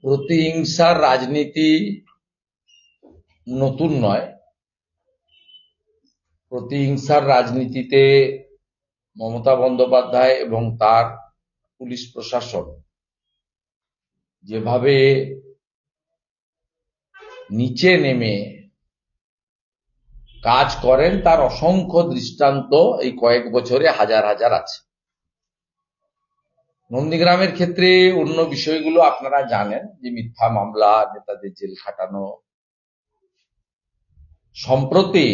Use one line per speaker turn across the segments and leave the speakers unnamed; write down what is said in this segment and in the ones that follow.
প্রতিহিংসার রাজনীতি নতুন নয়। প্রতিহিংসার রাজনীতিতে মমতা বন্দ্যোপাধ্যায় এবং তার পুলিশ প্রশাসন যেভাবে নিচে নেমে কাজ করেন তার অসংখ্য দৃষ্টান্ত এই কয়েক বছরে হাজার হাজার আছে। নন্দীগ্রামের ক্ষেত্রে অন্য বিষয়গুলো আপনারা জানেন, যে মিথ্যা মামলা, নেতাদের জেল খাটানো। সম্প্রতি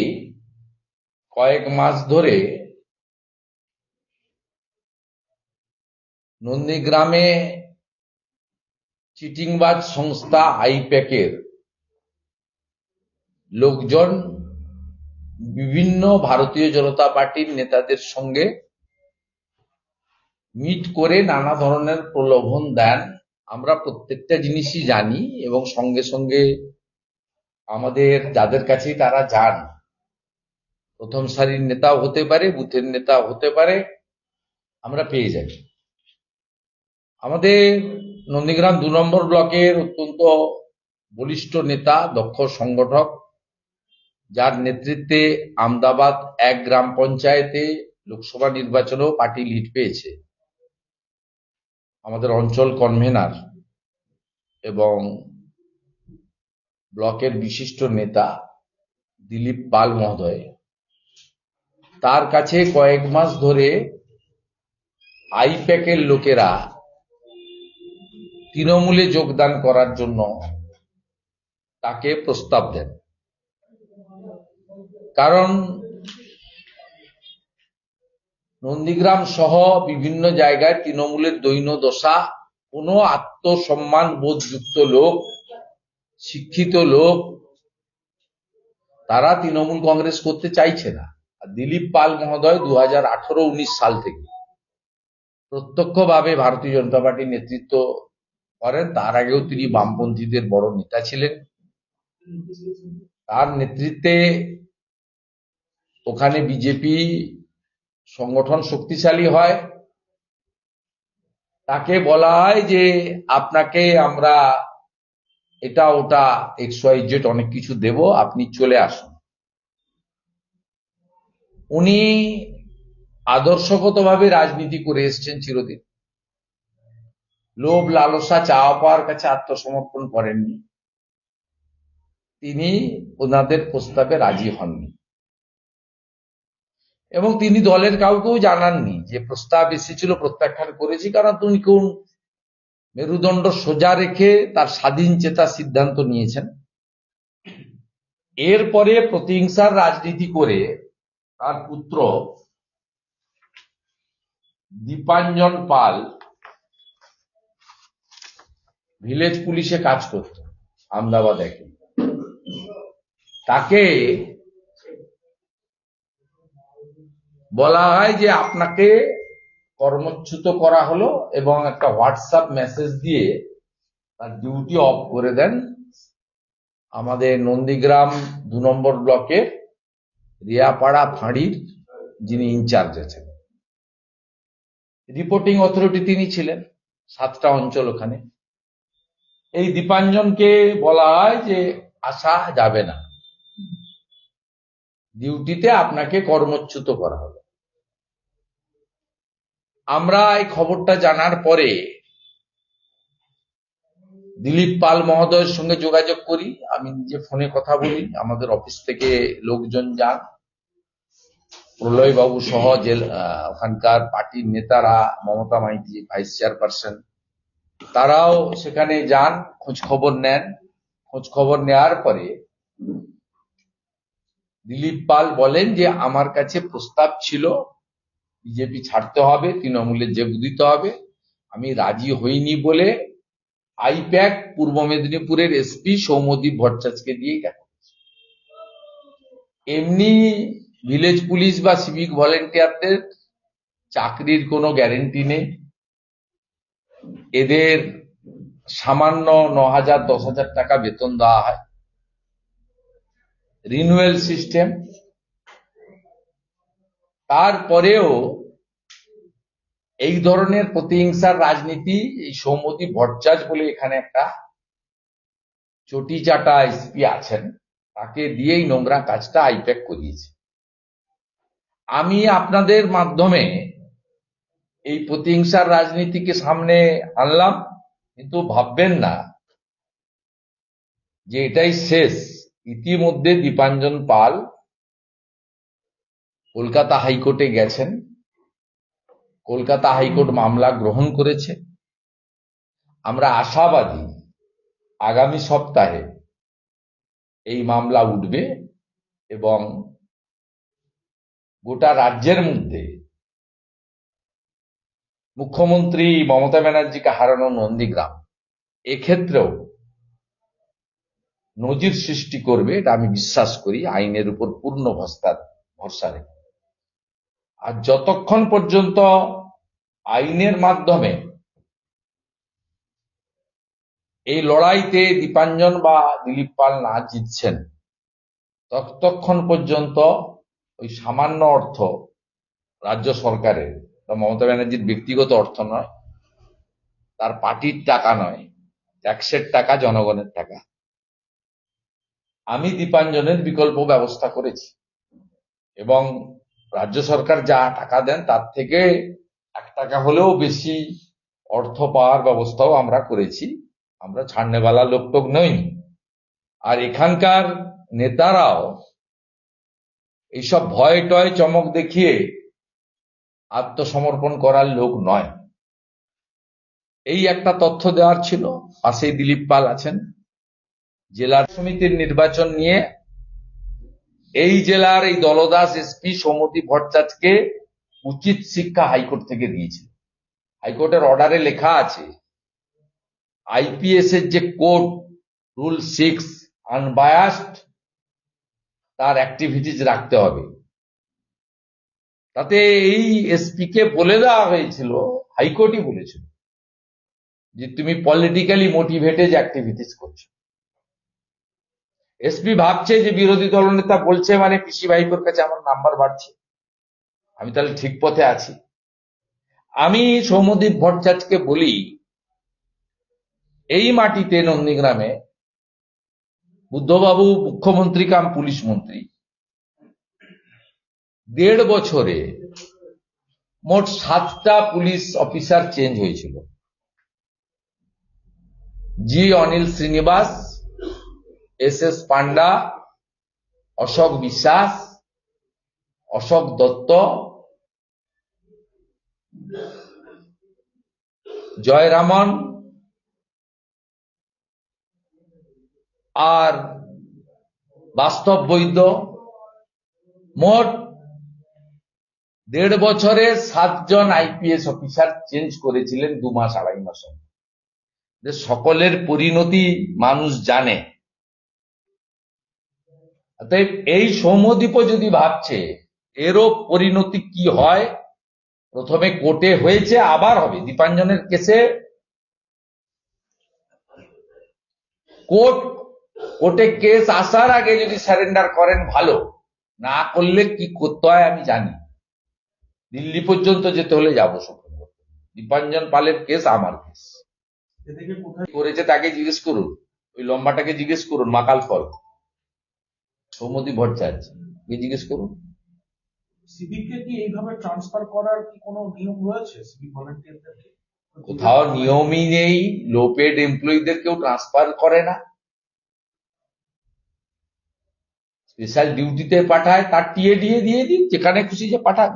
কয়েক মাস ধরে নন্দীগ্রামে চিটিংবাজ সংস্থা আইপ্যাকের লোকজন বিভিন্ন ভারতীয় জনতা পার্টির নেতাদের সঙ্গে মিট করে নানা ধরনের প্রলোভন দেন। আমরা প্রত্যেকটা জিনিসই জানি এবং সঙ্গে সঙ্গে আমাদের যাদের কাছেই তারা যান, প্রথম সারির নেতাও হতে পারে, বুথের নেতাও হতে পারে, আমরা পেয়ে যাই। আমাদের নন্দীগ্রাম ২ নম্বর ব্লকের অত্যন্ত বলিষ্ঠ নেতা, দক্ষ সংগঠক, যার নেতৃত্বে আমদাবাদ ১ গ্রাম পঞ্চায়েতে লোকসভা নির্বাচনেও পার্টি লিড পেয়েছে, আমাদের অঞ্চল কনভেনার এবং ব্লকের বিশিষ্ট নেতা দিলীপ পাল মহোদয়, তার কাছে কয়েক মাস ধরে আইপ্যাকের লোকেরা তৃণমূলে যোগদান করার জন্য তাকে প্রস্তাব দেন। কারণ নন্দীগ্রাম সহ বিভিন্ন জায়গায় তৃণমূলের দৈন্যদশা, কোনো আত্মসম্মান বোধযুক্ত লোক, শিক্ষিত লোক, তারা তৃণমূল কংগ্রেস করতে চাইছে না। আর দিলীপ পাল মহোদয় 2018-19 সাল থেকে প্রত্যক্ষভাবে ভারতীয় জনতা পার্টির নেতৃত্ব করেন। তার আগেও তিনি বামপন্থীদের বড় নেতা ছিলেন। তার নেতৃত্বে ওখানে বিজেপি সংগঠন শক্তিশালী হয়। তাকে বলা হয় যে আপনাকে আমরা এটা ওটা XYZ অনেক কিছু দেব, আপনি চলে আসুন। উনি আদর্শগতভাবে রাজনীতি করে এসছেন চিরদিন। লোভ লালসা চাওয়া পাওয়ার কাছে আত্মসমর্পণ করেননি। তিনি ওনাদের প্রস্তাবে রাজি হননি এবং তিনি দলের কাউকেও জানাননি যে প্রস্তাব এসেছিল, প্রত্যাখ্যান করেছি। কারণ তিনি কোন মেরুদণ্ড সোজা রেখে তার স্বাধীন চেতা সিদ্ধান্ত নিয়েছেন। এরপরে প্রতিহিংসার রাজনীতি করে তার পুত্র দীপাঞ্জন পাল ভিলেজ পুলিশে কাজ করত আমদাবাদ ১-এ। তাকে বলা হয় যে আপনাকে কর্মচ্যুত করা হলো এবং একটা হোয়াটসঅ্যাপ মেসেজ দিয়ে তার ডিউটি অফ করে দেন আমাদের নন্দীগ্রাম ২ নম্বর ব্লকের রিয়াপাড়া ফাঁড়ির যিনি ইনচার্জ আছেন। রিপোর্টিং অথরিটি তিনি ছিলেন, 7টা অঞ্চল ওখানে। এই দীপাঞ্জনকে বলা হয় যে আসা যাবে না, ডিউটিতে আপনাকে কর্মচ্যুত করা হবে। আমরা এই খবরটা জানার পরে দিলীপ পাল মহোদয়ের সঙ্গে যোগাযোগ করি। আমি নিজে ফোনে কথা বলি, আমাদের অফিস থেকে লোকজন যান, প্রলয় বাবু সহ ওখানকার পার্টির নেতারা, মমতা মাইতি ভাইস চেয়ারপারসন, তারাও সেখানে যান, খোঁজ খবর নেন। খোঁজ খবর নেওয়ার পরে দিলীপ পাল বলেন যে আমার কাছে প্রস্তাব ছিল বিজেপি ছাড়তে হবে, তৃণমূলে যোগ দিতে হবে, আমি রাজি হইনি বলে আইপ্যাক পূর্ব মেদিনীপুরের এসপি সৌম্যদীপ ভট্টাচার্যকে দিয়ে দেখা। এমনি ভিলেজ পুলিশ বা সিভিক ভলেন্টিয়ারদের চাকরির কোনো গ্যারেন্টি নেই। এদের সামান্য ৯,০০০-১০,০০০ টাকা বেতন দেওয়া হয়, রিনুয়াল সিস্টেম। তারপরেও এই ধরনের প্রতিহিংসার রাজনীতি এই সৌম্যদীপ ভট্টাচার্য বলে এখানে একটা চটি চাটা এসপি আছেন, তাকে দিয়েই নোংরা কাজটা আইপ্যাক করিয়েছে। আমি আপনাদের মাধ্যমে এই প্রতিহিংসার রাজনীতিকে সামনে আনলাম, কিন্তু ভাববেন না যে এটাই শেষ। ইতিমধ্যে দীপাঞ্জন পাল কলকাতা হাইকোর্টে গেছেন, কলকাতা হাইকোর্ট মামলা গ্রহণ করেছে। আমরা আশাবাদী আগামী সপ্তাহে এই মামলা উঠবে এবং গোটা রাজ্যের মধ্যে মুখ্যমন্ত্রী মমতা ব্যানার্জিকে হারানো নন্দীগ্রাম এক্ষেত্রেও নজির সৃষ্টি করবে, এটা আমি বিশ্বাস করি, আইনের উপর পূর্ণ ভরসা রেখে। আর যতক্ষণ পর্যন্ত আইনের মাধ্যমে এই লড়াইতে দীপাঞ্জন বা দিলীপ পাল না জিতছেন, ততক্ষণ পর্যন্ত ওই সামান্য অর্থ রাজ্য সরকারের, মমতা ব্যানার্জির ব্যক্তিগত অর্থ নয়, তার পার্টির টাকা নয়, ট্যাক্সের টাকা, জনগণের টাকা, আমি দীপাঞ্জনের বিকল্প ব্যবস্থা করেছি এবং রাজ্য সরকার যা টাকা দেন তার থেকে 1 টাকা হলেও বেশি অর্থ পাওয়ার ব্যবস্থাও আমরা করেছি। আমরা ছাড়নেওয়ালা লোকটোক নই। আর এখানকার নেতারাও এইসব ভয় টয় চমক দেখিয়ে আত্মসমর্পণ করার লোক নয়। এই একটা তথ্য দেওয়ার ছিল। পাশেই দিলীপ পাল আছেন। জেলার সমিতির নির্বাচন নিয়ে এই জেলার এই দলদাস এসপি সৌমতি ভট্টাচার্যকে উচিত শিক্ষা হাইকোর্ট থেকে দিয়েছিল। হাইকোর্টের অর্ডারে লেখা আছে আইপিএস এর যে কোড রুল 6 আনবায়াসড তার অ্যাক্টিভিটিজ রাখতে হবে। তাতে এই এসপি কে বলে দেওয়া হয়েছিল, হাইকোর্টই বলেছিল যে তুমি পলিটিক্যালি মোটিভেটেড অ্যাক্টিভিটিস করছো। এসপি ভাবছে যে বিরোধী দলনেতা বলছে মানে পিসি ভাইপোর কাছে আমার নাম্বার বাড়ছে, আমি তাহলে ঠিক পথে আছি। আমি সৌম্যদীপ ভট্টাচার্যকে বলি, এই মাটিতে নন্দীগ্রামে বুদ্ধবাবু মুখ্যমন্ত্রী কাম পুলিশ মন্ত্রী, 1.5 বছরে মোট 7টা পুলিশ অফিসার চেঞ্জ হয়েছিল। জি অনিল শ্রীনিবাস, এস পান্ডা, অশোক বিশ্বাস, অশোক দত্ত, জয়রামন আর বাস্তব বৈদ্য, মোট 1.5 বছরে 7 জন আইপিএস অফিসার চেঞ্জ করেছিলেন 2 মাস 2.5 মাস। সকলের পরিণতি মানুষ জানে। অতএব এই সৌম্যদীপও যদি ভাবছে এরও পরিণতি কি হয়, প্রথমে কোর্টে হয়েছে, আবার হবে। দীপাঞ্জনের কেসে কোর্টে কেস আসার আগে যদি সারেন্ডার করেন ভালো, না করলে কি করতে হয় আমি জানি। দিল্লি পর্যন্ত যেতে হলে যাবো সুপ্রিম কোর্ট। দীপাঞ্জন পালের কেস আমার কেস। করেছে তাকে জিজ্ঞেস করুন, ওই লম্বাটাকে জিজ্ঞেস করুন, মাকাল ফল সৌম্যদীপ ভট্টাচার্য জিজ্ঞেস করুন।
সিভিককে কি এইভাবে ট্রান্সফার করার কি কোনো নিয়ম রয়েছে? সিভিক ভলান্টিয়ারদেরকে
কোথাও নিয়মই নেই। লো পেড এমপ্লয়ীদের কেউ ট্রান্সফার করে না, স্পেশাল ডিউটিতে পাঠায়, তার টিএ দিয়ে দিন, যেখানে খুশি যে পাঠান।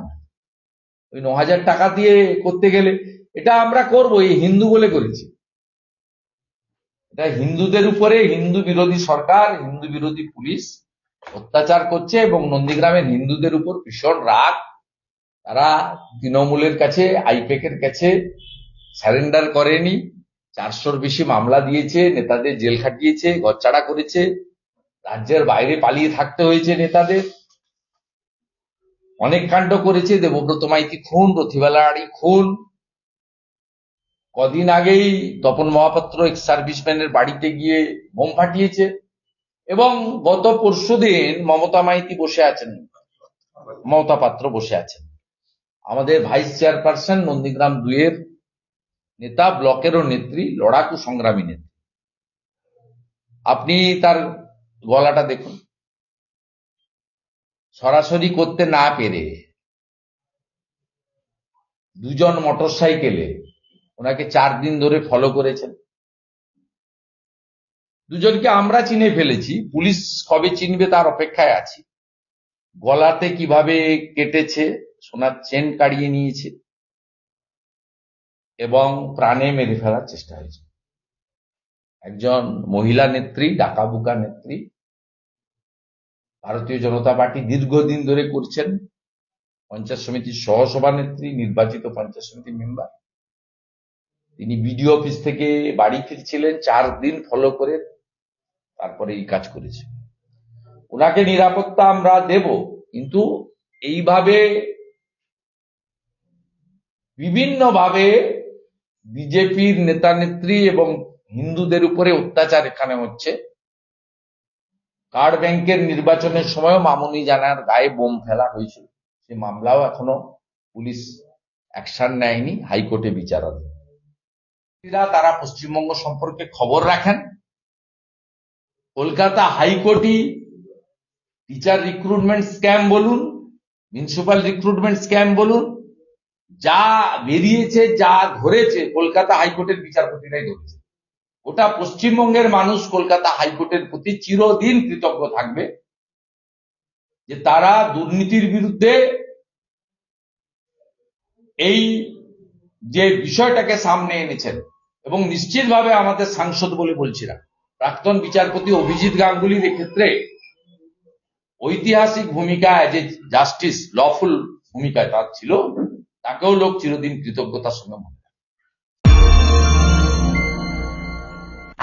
ওই 9,000 টাকা দিয়ে করতে গেলে এটা আমরা করবো, এই হিন্দু বলে করেছি। এটা হিন্দুদের উপরে হিন্দু বিরোধী সরকার, হিন্দু বিরোধী পুলিশ অত্যাচার করছে এবং নন্দীগ্রামের হিন্দুদের উপর ভীষণ রাগ। তারা তৃণমূলের কাছে, আইপ্যাকের কাছে সারেন্ডার করেনি। 400-র বেশি মামলা দিয়েছে, নেতাদের জেল খাটিয়েছে, ঘরছাড়া করেছে, রাজ্যের বাইরে পালিয়ে থাকতে হয়েছে নেতাদের। অনেক কাণ্ড করেছে। দেবব্রত মাইতি খুন, প্রতিভা লাড়ি খুন। কদিন আগেই তপন মহাপাত্র এক্স সার্ভিসম্যানের বাড়িতে গিয়ে বোম ফাটিয়েছে। এবং গত পরশুদিন মমতা মাইতি বসে আছেন, মমতা পাত্র বসে আছেন, আমাদের ভাইস চেয়ারপারসন, নন্দীগ্রাম 2-এর নেতা, ব্লকেরও নেত্রী, লড়াকু সংগ্রামী নেত্রী। আপনি তার গলাটা দেখুন, সরাসরি করতে না পেরে দুজন মোটরসাইকেলে ওনাকে 4 দিন ধরে ফলো করেছেন। দুজনকে আমরা চিনে ফেলেছি, পুলিশ কবে চিনবে তার অপেক্ষায় আছি। গলাতে কিভাবে কেটেছে, সোনার চেন কাড়িয়ে নিয়েছে এবং প্রাণে মেরে ফেলার চেষ্টা হয়েছে। একজন মহিলা নেত্রী, ডাকাবুকা নেত্রী, ভারতীয় জনতা পার্টি দীর্ঘদিন ধরে করছেন, পঞ্চায়েত সমিতির সহসভানেত্রী, নির্বাচিত পঞ্চায়েত সমিতি মেম্বার। তিনি বিডিও অফিস থেকে বাড়ি ফিরছিলেন, 4 দিন ফলো করে তারপরে এই কাজ করেছে। ওনাকে নিরাপত্তা আমরা দেব, কিন্তু এইভাবে বিভিন্নভাবে বিজেপির নেতা নেত্রী এবং হিন্দুদের উপরে অত্যাচার এখানে হচ্ছে। কার্ড ব্যাংকের নির্বাচনের সময় মামুনি জানার গায়ে বোম ফেলা হয়েছিল, সে মামলাও এখনো পুলিশ অ্যাকশন নেয়নি, হাইকোর্টে বিচারাধীন। তারা পশ্চিমবঙ্গ সম্পর্কে খবর রাখেন। কলকাতা হাইকোর্টই টিচার রিক্রুটমেন্ট স্ক্যাম বলুন, মিউনিসিপাল রিক্রুটমেন্ট স্ক্যাম বলুন, যা বেরিয়েছে, যা ধরেছে, কলকাতা হাইকোর্টের বিচারপতিরাই ধরেছে। ওটা পশ্চিমবঙ্গের মানুষ কলকাতা হাইকোর্টের প্রতি চিরদিন কৃতজ্ঞ থাকবে, যে তারা দুর্নীতির বিরুদ্ধে এই যে বিষয়টাকে সামনে এনেছেন। এবং নিশ্চিতভাবে আমাদের সাংসদ বলে বলছি না, প্রাক্তন বিচারপতি অভিজিৎ গাঙ্গুলির ক্ষেত্রে ঐতিহাসিক ভূমিকা, এজ এ জাস্টিস, লফুল ভূমিকায় তার ছিল, তাকেও লোক চিরদিন কৃতজ্ঞতার সঙ্গে মনে রাখে।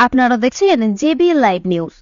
আপনারা দেখছেন জেবি লাইভ নিউজ।